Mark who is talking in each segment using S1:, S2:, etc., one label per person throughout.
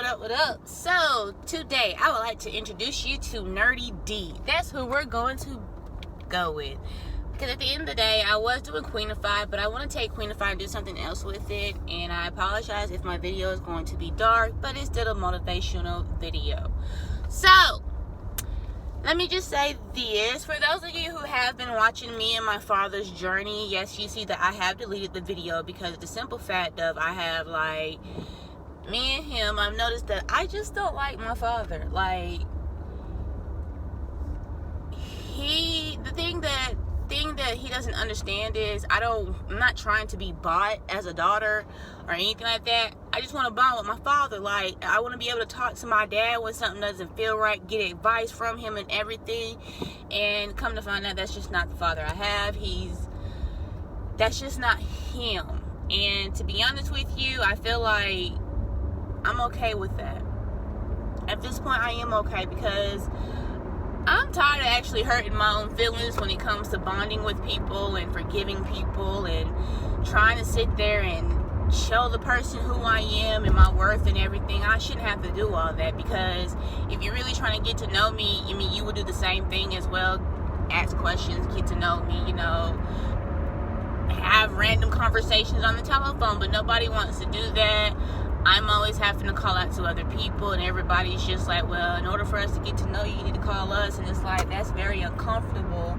S1: up, what up? So, today, I would like to introduce you to Nerdy D. That's who we're going to go with. Because at the end of the day, I was doing Queenify, but I want to take Queenify and do something else with it. And I apologize if my video is going to be dark, but it's still a motivational video. So, let me just say this. For those of you who have been watching me and my father's journey, yes, you see that I have deleted the video because of the simple fact of I have, like, me and him, I've noticed that I just don't like my father. Like, the thing that he doesn't understand is I'm not trying to be bought as a daughter or anything like that. I just want to bond with my father. Like, I want to be able to talk to my dad when something doesn't feel right, get advice from him and everything. And come to find out, that's just not the father I have. That's just not him. And to be honest with you, I feel like I'm okay with that. At this point, I am okay because I'm tired of actually hurting my own feelings when it comes to bonding with people and forgiving people and trying to sit there and show the person who I am and my worth and everything. I shouldn't have to do all that, because if you're really trying to get to know me, you would do the same thing as well. Ask questions, get to know me, have random conversations on the telephone, but nobody wants to do that. I'm always having to call out to other people, and everybody's just like, well, in order for us to get to know you, you need to call us. And it's like, that's very uncomfortable,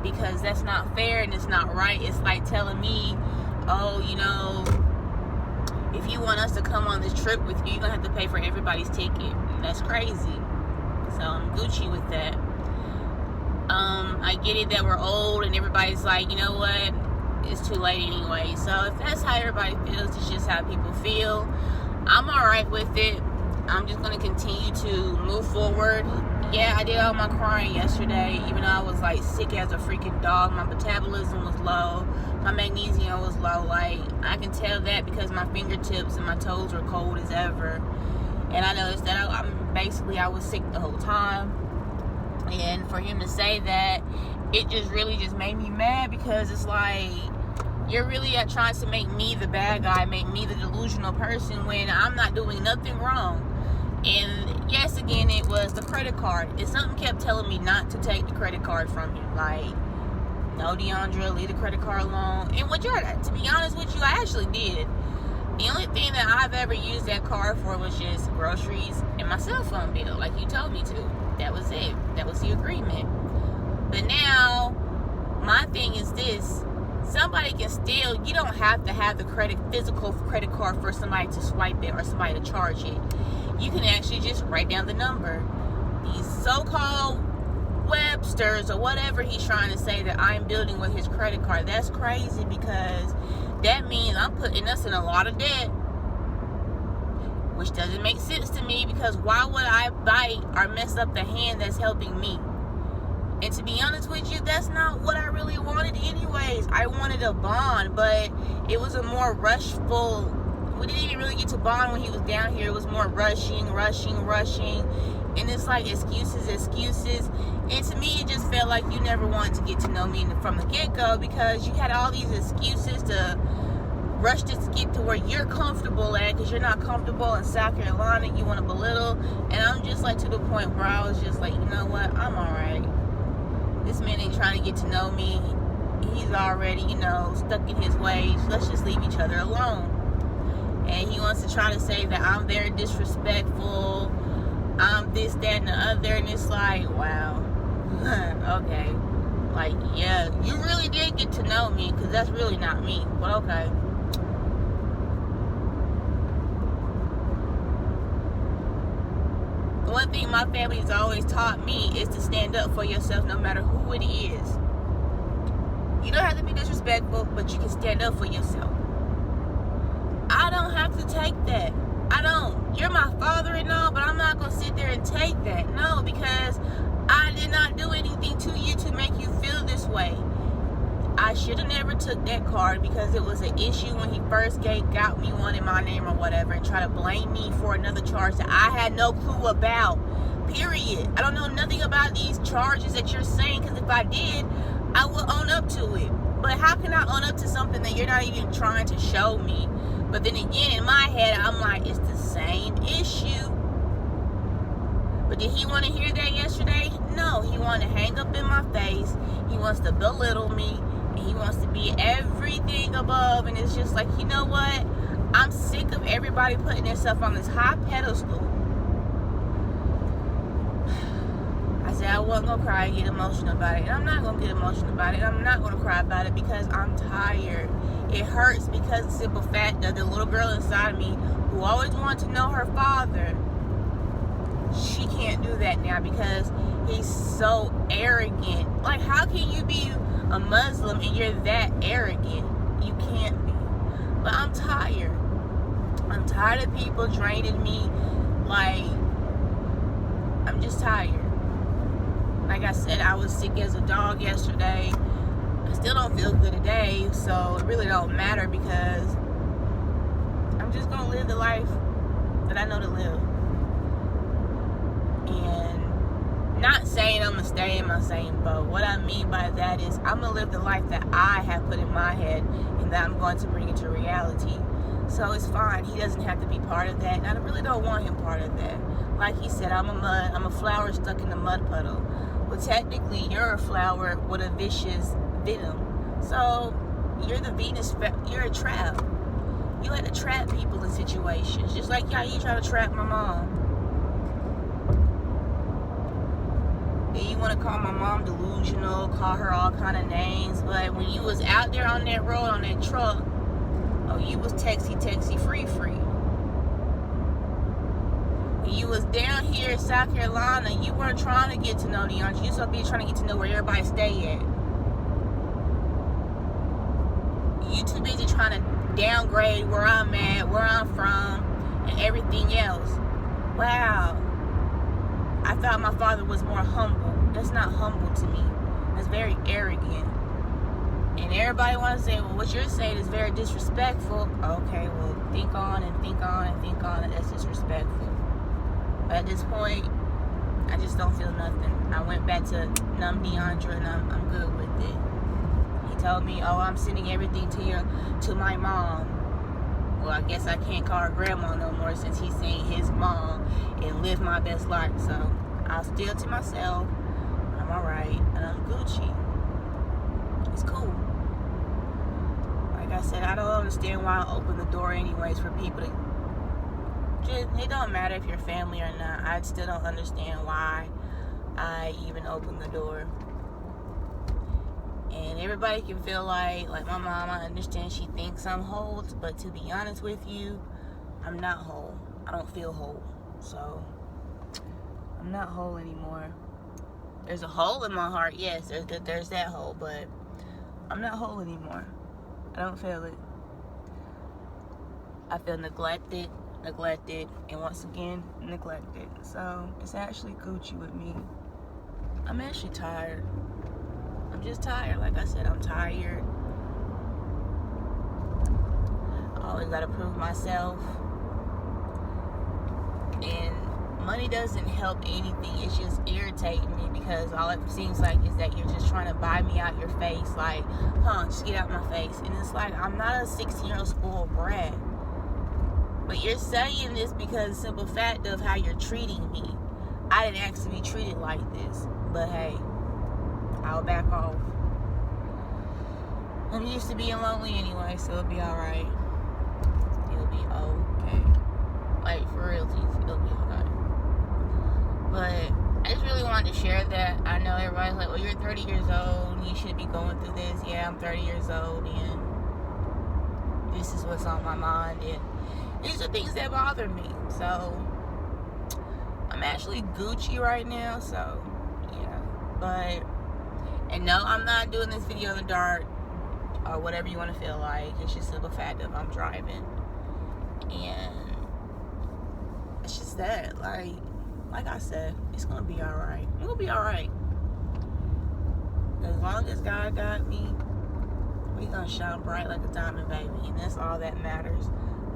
S1: because that's not fair and it's not right. It's like telling me, oh, if you want us to come on this trip with you, you're going to have to pay for everybody's ticket. And that's crazy. So I'm Gucci with that. I get it that we're old and everybody's like, you know what, it's too late anyway. So if that's how everybody feels, it's just how people feel. I'm alright with it. I'm just going to continue to move forward. Yeah, I did all my crying yesterday, even though I was like sick as a freaking dog. My metabolism was low. My magnesium was low. Like, I can tell that because my fingertips and my toes were cold as ever. And I noticed that I was sick the whole time. And for him to say that, it just really just made me mad, because it's like, you're really trying to make me the bad guy, make me the delusional person when I'm not doing nothing wrong. And yes, again, it was the credit card. And something kept telling me not to take the credit card from him. Like, no, Deandra, leave the credit card alone. And to be honest with you, I actually did. The only thing that I've ever used that card for was just groceries and my cell phone bill, like you told me to. That was it. That was the agreement. But now, my thing is this. Somebody can steal. You don't have to have the physical credit card for somebody to swipe it or somebody to charge it. You can actually just write down the number. These so-called Websters or whatever he's trying to say that I'm building with his credit card, that's crazy, because that means I'm putting us in a lot of debt, which doesn't make sense to me, because why would I bite or mess up the hand that's helping me? And to be honest with you, that's not what I really wanted anyways. I wanted a bond, but it was a more rushful. We didn't even really get to bond when he was down here. It was more rushing. And it's like excuses. And to me, it just felt like you never wanted to get to know me from the get-go, because you had all these excuses to rush to get to where you're comfortable at, because you're not comfortable in South Carolina. You want to belittle. And I'm just like to the point where I was just like, you know what? I'm all right. This man ain't trying to get to know me. He's already, stuck in his ways. Let's just leave each other alone. And he wants to try to say that I'm very disrespectful. I'm this, that, and the other. And it's like, wow. Okay. Like, yeah, you really did get to know me, because that's really not me. But okay. One thing my family has always taught me is to stand up for yourself no matter who it is. You don't have to be disrespectful, but you can stand up for yourself. I don't have to take that. I don't. You're my father and all, but I'm not going to sit there and take that. No, because I did not do anything to you to make you feel this way. I should have never took that card, because it was an issue when he first got me one in my name or whatever, and try to blame me for another charge that I had no clue about, period. I don't know nothing about these charges that you're saying, because if I did, I would own up to it. But how can I own up to something that you're not even trying to show me? But then again, in my head, I'm like, it's the same issue. did he want to hear that yesterday? No, he wanted to hang up in my face. He wants to belittle me. And he wants to be everything above. And it's just like, you know what? I'm sick of everybody putting themselves on this high pedestal. I said I wasn't going to cry and get emotional about it. And I'm not going to get emotional about it. I'm not going to cry about it because I'm tired. It hurts because the simple fact that the little girl inside of me who always wanted to know her father, she can't do that now because he's so arrogant. Like, how can you be a Muslim and you're that arrogant? You can't be. But I'm tired. I'm tired of people draining me. Like, I'm just tired. Like I said, I was sick as a dog yesterday. I still don't feel good today, so it really don't matter because I'm just going to live the life that I know to live. And not saying I'm going to stay in my same boat. What I mean by that is I'm going to live the life that I have put in my head and that I'm going to bring into reality. So it's fine. He doesn't have to be part of that. And I really don't want him part of that. Like he said, I'm a flower stuck in a mud puddle. Well, technically, you're a flower with a vicious venom. So you're the Venus, you're a trap. You like to trap people in situations. Just like, yeah, you try to trap my mom. And you want to call my mom delusional, call her all kind of names. But when you was out there on that road, on that truck, oh, you was texty, free. You was down here in South Carolina, you weren't trying to get to know the young. You supposed to be trying to get to know where everybody stay at. You too busy trying to downgrade where I'm at, where I'm from, and everything else. Wow. I thought my father was more humble. That's not humble to me. That's very arrogant. And everybody wants to say, well, what you're saying is very disrespectful. Okay, well, think on and think on and think on it. That's disrespectful. But at this point, I just don't feel nothing. I went back to numb Deandra and I'm good with it. He told me, oh, I'm sending everything to my mom. Well, I guess I can't call her grandma no more since he's saying his mom and live my best life. So I'll still to myself. I'm alright and I'm Gucci. It's cool. Like I said, I don't understand why I open the door anyways for people to it don't matter if you're family or not. I still don't understand why I even open the door. And everybody can feel like my mom, I understand she thinks I'm whole, but to be honest with you, I'm not whole. I don't feel whole. So I'm not whole anymore. There's a hole in my heart, yes, there's that hole, but I'm not whole anymore. I don't feel it. I feel neglected, and once again, neglected. So it's actually Gucci with me. I'm actually tired. I'm just tired. Like I said, I'm tired. I always gotta prove myself. And money doesn't help anything. It's just irritating me because all it seems like is that you're just trying to buy me out your face. Like, just get out my face. And it's like, I'm not a 16-year-old spoiled brat. But you're saying this because the simple fact of how you're treating me. I didn't ask to be treated like this. But hey, I'll back off. I'm used to being lonely anyway, so it'll be alright. It'll be okay. Like, for real, it'll be okay. But I just really wanted to share that. I know everybody's like, well, you're 30 years old. You should be going through this. Yeah, I'm 30 years old, and this is what's on my mind. And these are things that bother me. So I'm actually Gucci right now. So yeah, but and no, I'm not doing this video in the dark or whatever you want to feel like. It's just the fact of I'm driving, and it's just that. Like I said, it's gonna be all right. It's gonna be all right. As long as God got me, we gonna shine bright like a diamond, baby, and that's all that matters.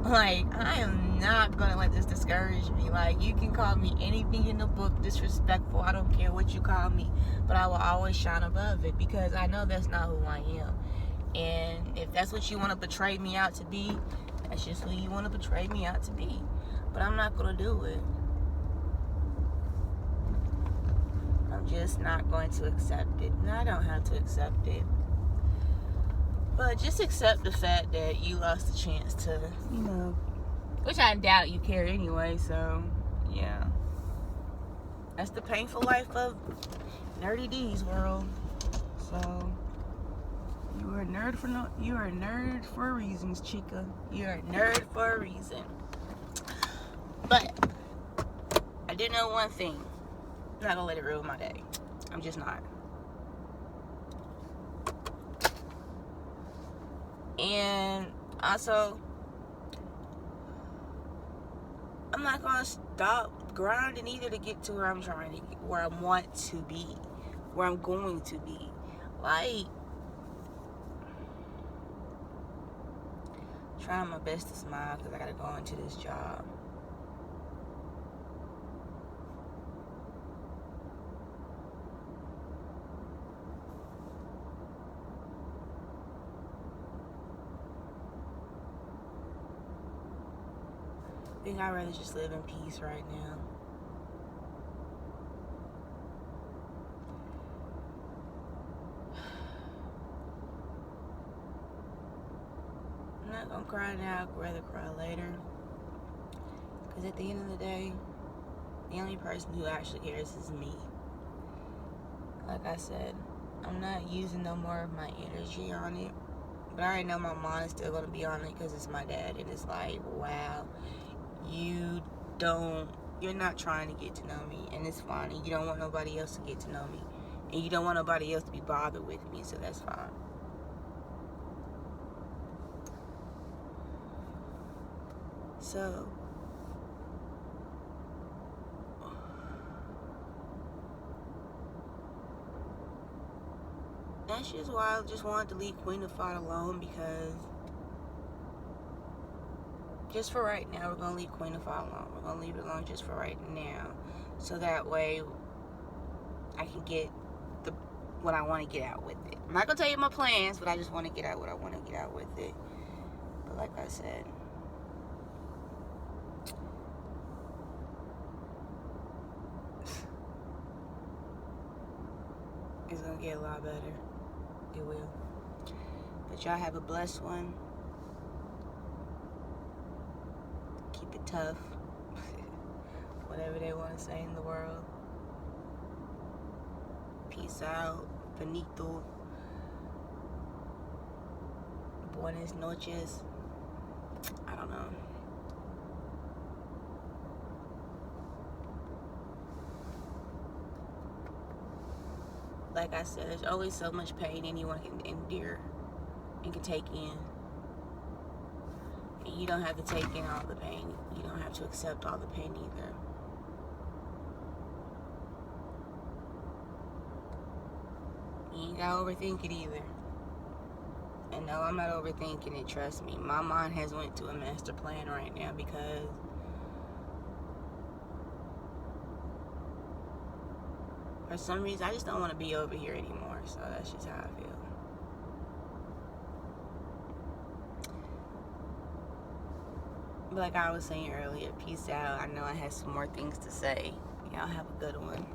S1: Like, I am not gonna let this discourage me. Like, you can call me anything in the book disrespectful. I don't care what you call me, but I will always shine above it because I know that's not who I am. And if that's what you want to portray me out to be, that's just who you want to portray me out to be. But I'm not gonna do it. I'm just not going to accept it. No, I don't have to accept it. But just accept the fact that you lost the chance to, which I doubt you care anyway, so, yeah. That's the painful life of Nerdy D's world. So, you are a nerd for a reason, chica. You're a nerd for a reason. But, I do know one thing. I'm not gonna let it ruin my day. I'm just not. And also, I'm not gonna stop grinding either to get to where I'm trying to get, where I want to be, where I'm going to be. Like, trying my best to smile because I gotta go into this job. I think I'd rather just live in peace right now. I'm not gonna cry now, I'd rather cry later. Because at the end of the day, the only person who actually cares is me. Like I said, I'm not using no more of my energy on it. But I already know my mind is still gonna be on it because it's my dad. And it's like, wow. You're not trying to get to know me, and it's fine, and you don't want nobody else to get to know me, and you don't want nobody else to be bothered with me, so that's fine. So, that's just why I just wanted to leave Queen of Fight alone, because just for right now, we're going to leave Queen of Fight alone. We're going to leave it alone just for right now. So that way, I can get what I want to get out with it. I'm not going to tell you my plans, but I just want to get out what I want to get out with it. But like I said, it's going to get a lot better. It will. But y'all have a blessed one. Keep it tough. Whatever they want to say in the world. Peace out. Benito. Buenas noches. I don't know. Like I said, there's always so much pain anyone can endure and can take in. And you don't have to take in all the pain. You don't have to accept all the pain either. You ain't gotta overthink it either. And no, I'm not overthinking it, trust me. My mind has went to a master plan right now because for some reason, I just don't want to be over here anymore. So that's just how I feel. But like I was saying earlier, peace out. I know I had some more things to say. Y'all have a good one.